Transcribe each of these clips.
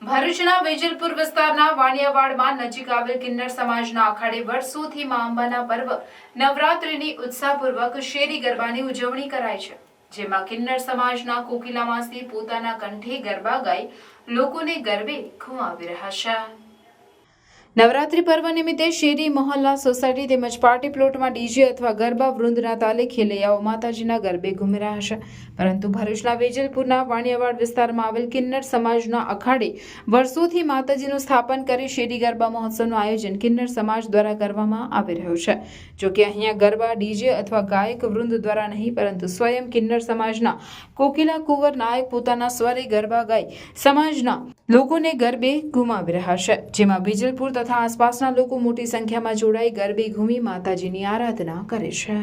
ભરૂચના વેજલપુર વિસ્તારના વાણિયાવાડમાં નજીક આવેલ કિન્નર સમાજના અખાડે વર્ષોથી મા અંબાના પર્વ નવરાત્રિની ઉત્સાહપૂર્વક શેરી ગરબાની ઉજવણી કરાય છે, જેમાં કિન્નર સમાજના કોકિલા માસી પોતાના કંઠે ગરબા ગાઈ લોકોને ગરબે ખુમાવી રહ્યા છે। નવરાત્રી પર્વ નિમિત્તે શેરી મોહલ્લા સોસાયટી તેમજ પાર્ટી પ્લોટમાં ડીજે અથવા ગરબા વૃંદના તાલે ખેલૈયાઓ માતાજીના ગરબે ઘૂમી રહ્યા છે, પરંતુ ભરૂચના વેજલપુરના વાણિયાવાડ વિસ્તારમાં આવેલ કિન્નર સમાજના અખાડે વર્ષોથી માતાજીનું સ્થાપન કરી શેરી ગરબા મહોત્સવનું આયોજન કિન્નર સમાજ દ્વારા કરવામાં આવી રહ્યું છે। જોકે અહીંયા ગરબા ડીજે અથવા ગાયક વૃંદ દ્વારા નહીં, પરંતુ સ્વયં કિન્નર સમાજના કોકિલા કુંવર નાયક પોતાના સ્વરે ગરબા ગાઈ સમાજના લોકોને ગરબે ઘુમાવી રહ્યા છે, જેમાં વેજલપુર તથા આસપાસના લોકો મોટી સંખ્યામાં જોડાઈ ગરબે ઘૂમી માતાજીની આરાધના કરે છે।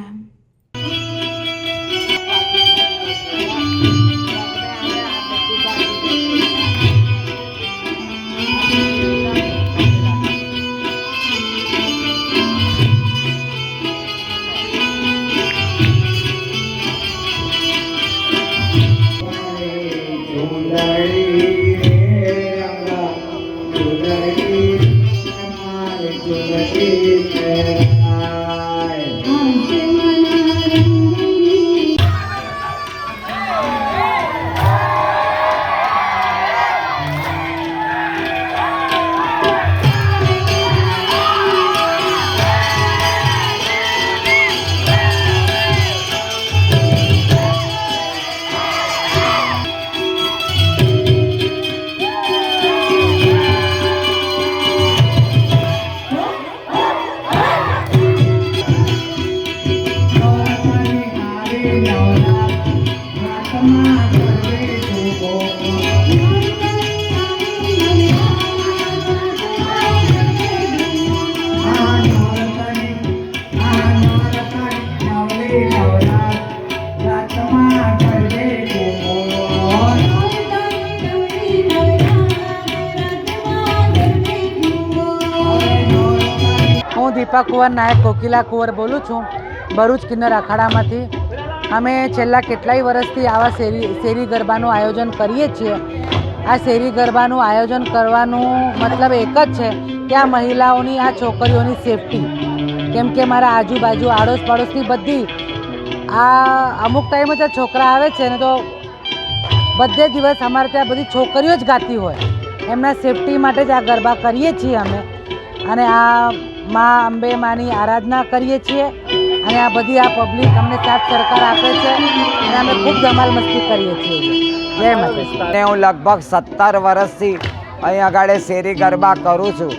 હું દીપા કુંવર નાયક કોકિલા કુંવર બોલું છું, ભરૂચ કિન્નર અખાડામાંથી। અમે છેલ્લા કેટલાય વર્ષથી આવા શેરી ગરબાનું આયોજન કરીએ છીએ। આ શેરી ગરબાનું આયોજન કરવાનું મતલબ એક જ છે કે આ મહિલાઓની, આ છોકરીઓની સેફટી, કેમ કે મારા આજુબાજુ આડોશ પાડોશની બધી આ અમુક ટાઈમે જે છોકરા આવે છે ને, તો બધે દિવસ અમારે ત્યાં બધી છોકરીઓ જ ગાતી હોય, એમના સેફટી માટે જ આ ગરબા કરીએ છીએ અમે। અને આ મા અંબે માની આરાધના કરીએ છીએ, અને આ બધી આ પબ્લિક અમને સાથ સરકાર આપે છે, અને અમે ખૂબ ધમાલ મસ્તી કરીએ છીએ। જય માતા। હું લગભગ 17 વર્ષથી અહીં આગળ શેરી ગરબા કરું છું,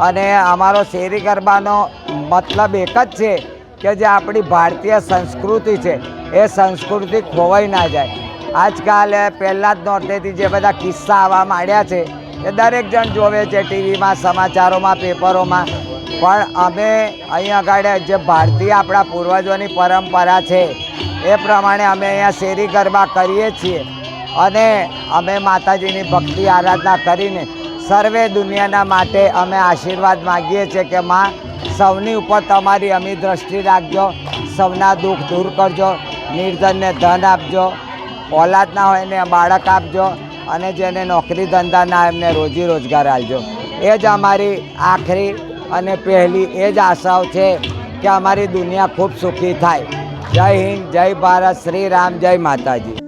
અને અમારો શેરી ગરબાનો મતલબ એક જ છે કે જે આપણી ભારતીય સંસ્કૃતિ છે એ સંસ્કૃતિ ખોવાઈ ના જાય। આજકાલ પહેલાં જ નોરતેથી જે બધા કિસ્સા આવવા માંડ્યા છે એ દરેક જણ જોવે છે, ટીવીમાં, સમાચારોમાં, પેપરોમાં, પણ અમે અહીં આગળ જે ભારતીય આપણા પૂર્વજોની પરંપરા છે એ પ્રમાણે અમે અહીંયા શેરી ગરબા કરીએ છીએ, અને અમે માતાજીની ભક્તિ આરાધના કરીને સર્વે દુનિયાના માટે અમે આશીર્વાદ માગીએ છીએ કે માં સૌની ઉપર તમારી અમી દ્રષ્ટિ રાખજો, સૌના દુઃખ દૂર કરજો, નિર્ધનને ધન આપજો, ઓલાદ ના હોય ને બાળક આપજો, અને જેને નોકરી ધંધા ના એમને રોજી રોજગાર આપજો। એ જ અમારી આખરી અને પહેલી એ જ આશાઓ છે કે અમારી દુનિયા ખૂબ સુખી થાય। જય હિન્દ, જય ભારત, શ્રી રામ, જય માતાજી।